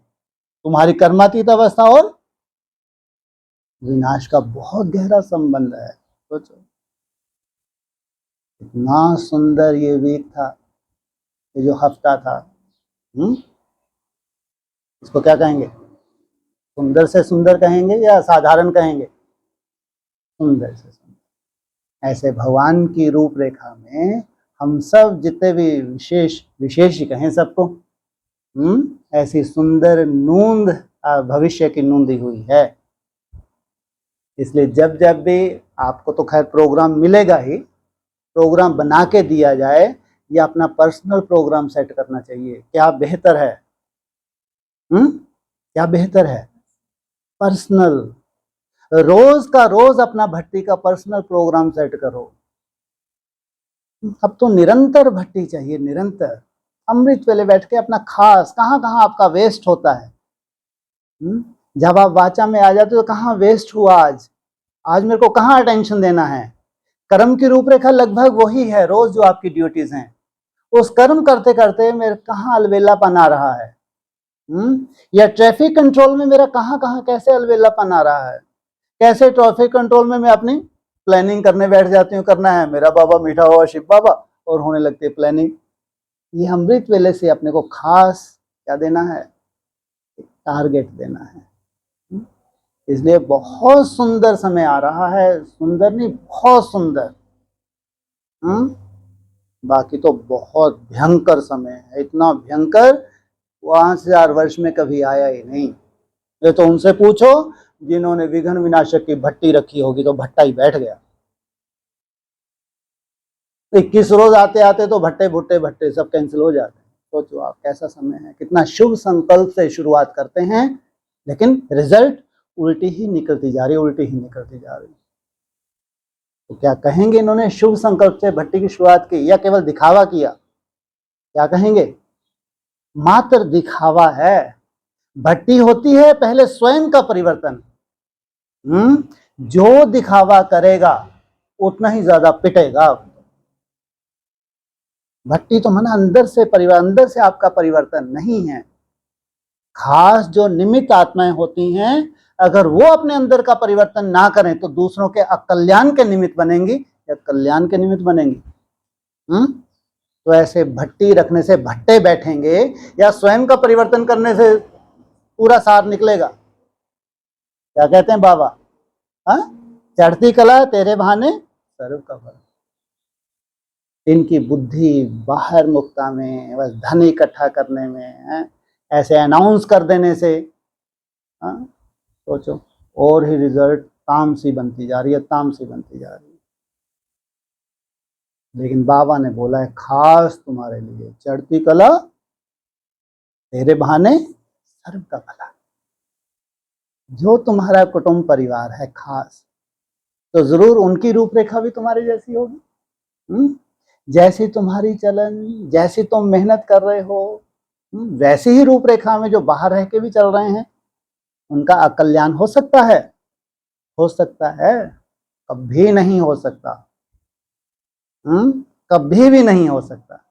तुम्हारी कर्मातीत अवस्था और विनाश का बहुत गहरा संबंध है। सोचो, इतना सुंदर ये वीक था, ये जो हफ्ता था। इसको क्या कहेंगे? सुंदर से सुंदर कहेंगे या साधारण कहेंगे? सुंदर से सुंदर। ऐसे भगवान की रूपरेखा में हम सब जितने भी विशेष ही कहें सबको, ऐसी सुंदर नूंद भविष्य की नूंदी हुई है। इसलिए जब जब भी आपको तो खैर प्रोग्राम मिलेगा ही, प्रोग्राम बना के दिया जाए, या अपना पर्सनल प्रोग्राम सेट करना चाहिए। क्या बेहतर है? क्या बेहतर है? पर्सनल। रोज का रोज अपना भट्टी का पर्सनल प्रोग्राम सेट करो। अब तो निरंतर भट्टी चाहिए, निरंतर अमृत वेले बैठ के अपना खास, कहाँ कहाँ आपका वेस्ट होता है। जब आप वाचा में आ जाते हो तो कहाँ वेस्ट हुआ, आज मेरे को कहाँ अटेंशन देना है। कर्म की रूपरेखा लगभग वही है, रोज जो आपकी ड्यूटीज हैं, उस कर्म करते करते मेरे कहाँ अलवेलापन आ रहा है, या ट्रैफिक कंट्रोल में मेरा कहाँ कहाँ कैसे अलवेलापन आ रहा है। कैसे ट्रैफिक कंट्रोल में मैं अपनी प्लानिंग करने बैठ जाती हूँ, करना है मेरा बाबा मीठा हुआ शिव बाबा, और होने लगती है प्लानिंग। ये अमृत वेले से अपने को खास क्या देना है? टारगेट देना है। इसलिए बहुत सुंदर समय आ रहा है, सुंदर नहीं बहुत सुंदर। बाकी तो बहुत भयंकर समय है, इतना भयंकर 5000 वर्ष में कभी आया ही नहीं। ये तो उनसे पूछो जिन्होंने विघ्न विनाशक की भट्टी रखी होगी, तो भट्टा ही बैठ गया। 21 रोज आते आते तो भट्टे सब कैंसिल हो जाते हैं। सोचो आप कैसा समय है, कितना शुभ संकल्प से शुरुआत करते हैं, लेकिन रिजल्ट उल्टी ही निकलती जा रही। तो क्या कहेंगे इन्होंने शुभ संकल्प से भट्टी की शुरुआत की, या केवल दिखावा किया? क्या कहेंगे? मात्र दिखावा है। भट्टी होती है पहले स्वयं का परिवर्तन। जो दिखावा करेगा उतना ही ज्यादा पिटेगा। भट्टी तो माना अंदर से आपका परिवर्तन नहीं है। खास जो निमित्त आत्माएं होती हैं, अगर वो अपने अंदर का परिवर्तन ना करें तो दूसरों के अकल्याण के निमित्त बनेंगी या कल्याण के निमित्त बनेंगी। तो ऐसे भट्टी रखने से भट्टे बैठेंगे, या स्वयं का परिवर्तन करने से पूरा सार निकलेगा? क्या कहते हैं बाबा? चढ़ती कला तेरे बहाने सर्व का फल। इनकी बुद्धि बाहर मुक्ता में, बस धन इकट्ठा करने में, ऐसे अनाउंस कर देने से, सोचो, और ही रिजल्ट तामसी बनती जा रही है। लेकिन बाबा ने बोला है खास तुम्हारे लिए, चढ़ती कला तेरे बहाने सर्व का भला। जो तुम्हारा कुटुंब परिवार है खास, तो जरूर उनकी रूपरेखा भी तुम्हारी जैसी होगी। जैसी तुम्हारी चलन, जैसी तुम मेहनत कर रहे हो, वैसी ही रूपरेखा में जो बाहर रह के भी चल रहे हैं, उनका अकल्याण हो सकता है? कभी नहीं हो सकता। कभी भी नहीं हो सकता।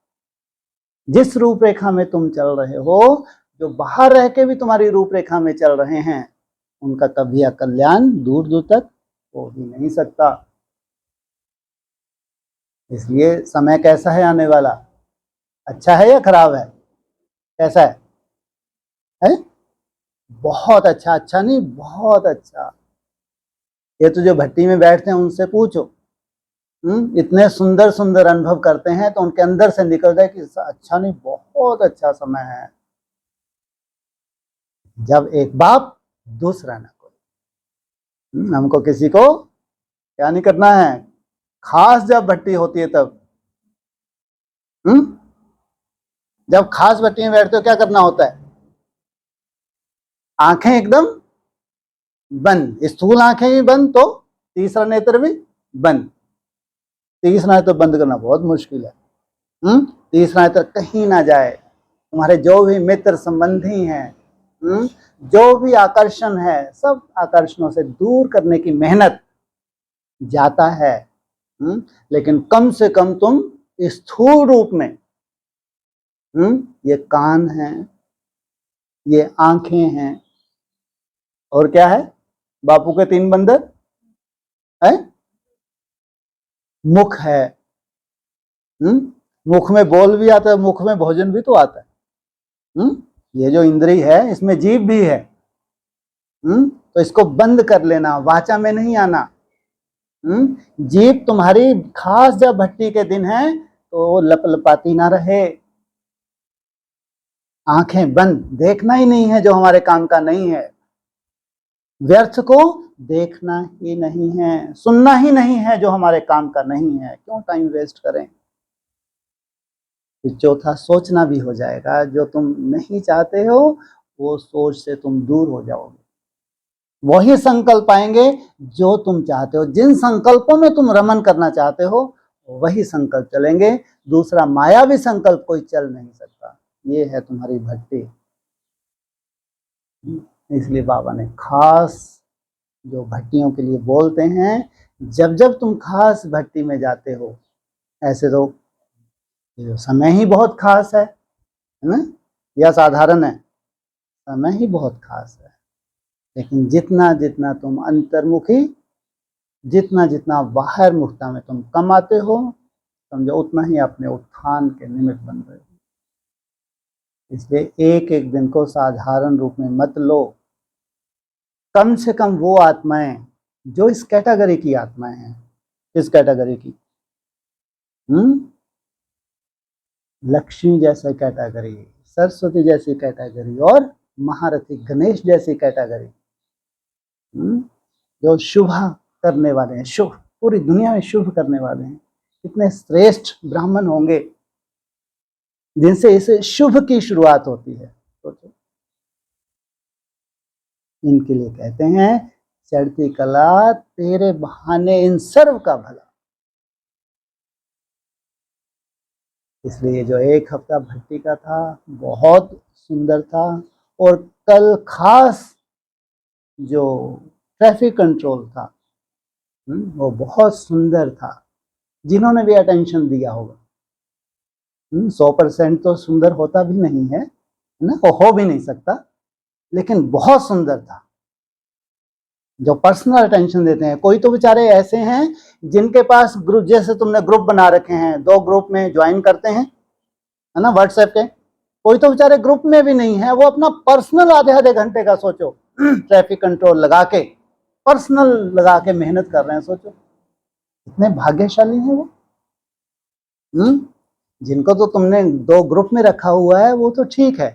जिस रूपरेखा में तुम चल रहे हो, जो बाहर रह के भी तुम्हारी रूपरेखा में चल रहे हैं, उनका कभी अकल्याण दूर दूर तक हो ही नहीं सकता। इसलिए समय कैसा है आने वाला? अच्छा है या खराब है? कैसा है? बहुत अच्छा। अच्छा नहीं, बहुत अच्छा। ये तो जो भट्टी में बैठते हैं उनसे पूछो, इतने सुंदर सुंदर अनुभव करते हैं, तो उनके अंदर से निकलता है कि अच्छा नहीं, बहुत अच्छा समय है। जब एक बाप दूसरा ना कोई, हमको किसी को क्या नहीं करना है, खास जब भट्टी होती है तब, जब खास भट्टी में बैठते हो क्या करना होता है, आंखें एकदम बंद, स्थूल आंखें भी बंद तो तीसरा नेत्र भी बंद। तीसरा नेत्र बंद करना बहुत मुश्किल है। तीसरा नेत्र कहीं ना जाए, तुम्हारे जो भी मित्र संबंधी हैं, जो भी आकर्षण है, सब आकर्षणों से दूर करने की मेहनत जाता है। लेकिन कम से कम तुम स्थूल रूप में, ये कान हैं, ये आंखें हैं, और क्या है बापू के 3 बंदर है, मुख है, मुख में बोल भी आता है, मुख में भोजन भी तो आता है। ये जो इंद्री है इसमें जीभ भी है, तो इसको बंद कर लेना, वाचा में नहीं आना। जीभ तुम्हारी खास जब भट्टी के दिन है तो लपलपाती ना रहे, आंखें बंद, देखना ही नहीं है जो हमारे काम का नहीं है, व्यर्थ को देखना ही नहीं है, सुनना ही नहीं है जो हमारे काम का नहीं है, क्यों टाइम वेस्ट करें। चौथा, सोचना भी हो जाएगा, जो तुम नहीं चाहते हो वो सोच से तुम दूर हो जाओगे, वही संकल्प आएंगे जो तुम चाहते हो, जिन संकल्पों में तुम रमन करना चाहते हो वही संकल्प चलेंगे, दूसरा मायावी संकल्प कोई चल नहीं सकता। ये है तुम्हारी भक्ति। इसलिए बाबा ने खास जो भट्टियों के लिए बोलते हैं, जब जब तुम खास भट्टी में जाते हो, ऐसे तो ये समय ही बहुत खास है ना, या साधारण है, समय ही बहुत खास है, लेकिन जितना जितना तुम अंतर्मुखी, जितना जितना बाहर मुखता में तुम कमाते हो, समझो उतना ही अपने उत्थान के निमित्त बन रहे हो। इसलिए एक एक दिन को साधारण रूप में मत लो। कम से कम वो आत्माएं जो इस कैटेगरी की आत्माएं हैं, किस कैटेगरी की, लक्ष्मी जैसे कैटेगरी, सरस्वती जैसी कैटेगरी, और महारथी गणेश जैसी कैटेगरी, जो शुभ करने वाले हैं, शुभ पूरी दुनिया में शुभ करने वाले हैं, कितने श्रेष्ठ ब्राह्मण होंगे जिनसे इसे शुभ की शुरुआत होती है। सोचो, इनके लिए कहते हैं चढ़ती कला तेरे बहाने इन सर्व का भला। इसलिए जो 1 हफ्ता भट्टी का था बहुत सुंदर था, और कल खास जो ट्रैफिक कंट्रोल था वो बहुत सुंदर था, जिन्होंने भी अटेंशन दिया होगा। 100% तो सुंदर होता भी नहीं है ना, हो भी नहीं सकता, लेकिन बहुत सुंदर था। जो पर्सनल अटेंशन देते हैं, कोई तो बेचारे ऐसे हैं जिनके पास ग्रुप, जैसे तुमने ग्रुप बना रखे हैं, 2 ग्रुप में ज्वाइन करते हैं, है ना, व्हाट्सएप के, कोई तो बेचारे ग्रुप में भी नहीं है, वो अपना पर्सनल आधे घंटे का, सोचो ट्रैफिक कंट्रोल लगा के, पर्सनल लगा के मेहनत कर रहे हैं। सोचो कितने भाग्यशाली हैं वो। जिनको तो तुमने 2 ग्रुप में रखा हुआ है वो तो ठीक है,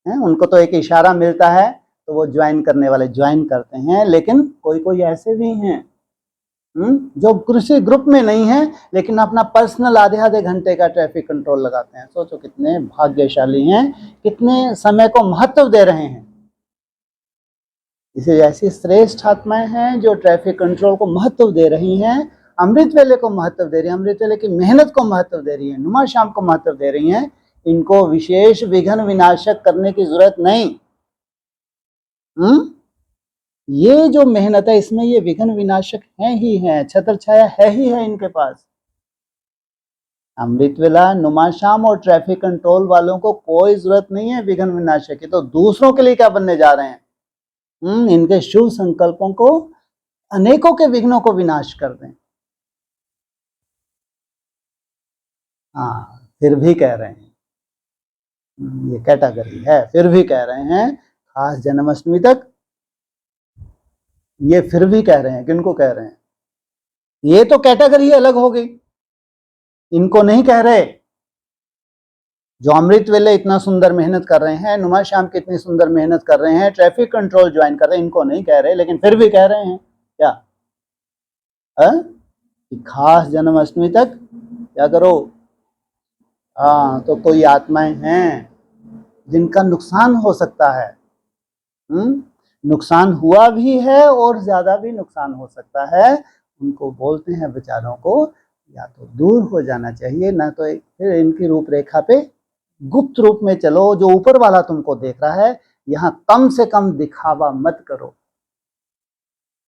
उनको तो एक इशारा मिलता है तो वो ज्वाइन करने वाले ज्वाइन करते हैं, लेकिन कोई कोई ऐसे भी हैं जो किसी ग्रुप में नहीं है लेकिन अपना पर्सनल आधे घंटे का ट्रैफिक कंट्रोल लगाते हैं। सोचो कितने भाग्यशाली हैं, कितने समय को महत्व दे रहे हैं। इसे ऐसी श्रेष्ठ आत्माएं हैं जो ट्रैफिक कंट्रोल को महत्व दे रही हैं, अमृत वेले को महत्व दे रही है, अमृत वेले की मेहनत को महत्व दे रही है, नुमा शाम को महत्व दे रही हैं। इनको विशेष विघ्न विनाशक करने की जरूरत नहीं। ये जो मेहनत है इसमें ये विघ्न विनाशक है ही है, छत्र छाया है ही है इनके पास। अमृत वेला, नुमा शाम और ट्रैफिक कंट्रोल वालों को कोई जरूरत नहीं है विघ्न विनाशक की, तो दूसरों के लिए क्या बनने जा रहे हैं? इनके शुभ संकल्पों को, अनेकों के विघ्नों को विनाश कर दें। हाँ, फिर भी कह रहे हैं, ये कैटेगरी है, फिर भी कह रहे हैं खास जन्माष्टमी तक, ये फिर भी कह रहे हैं। किनको कह रहे हैं? ये तो कैटेगरी अलग हो गई, इनको नहीं कह रहे। जो अमृत वेले इतना सुंदर मेहनत कर रहे हैं, नुमा शाम की इतनी सुंदर मेहनत कर रहे हैं, ट्रैफिक कंट्रोल ज्वाइन कर रहे हैं, इनको नहीं कह रहे, लेकिन फिर भी कह रहे हैं कि खास जन्माष्टमी तक क्या करो। हाँ, तो कोई आत्माएं हैं जिनका नुकसान हो सकता है, नुकसान हुआ भी है और ज्यादा भी नुकसान हो सकता है। उनको बोलते हैं बेचारों को या तो दूर हो जाना चाहिए, ना तो फिर इनकी रूपरेखा पे गुप्त रूप में चलो। जो ऊपर वाला तुमको देख रहा है, यहाँ कम से कम दिखावा मत करो।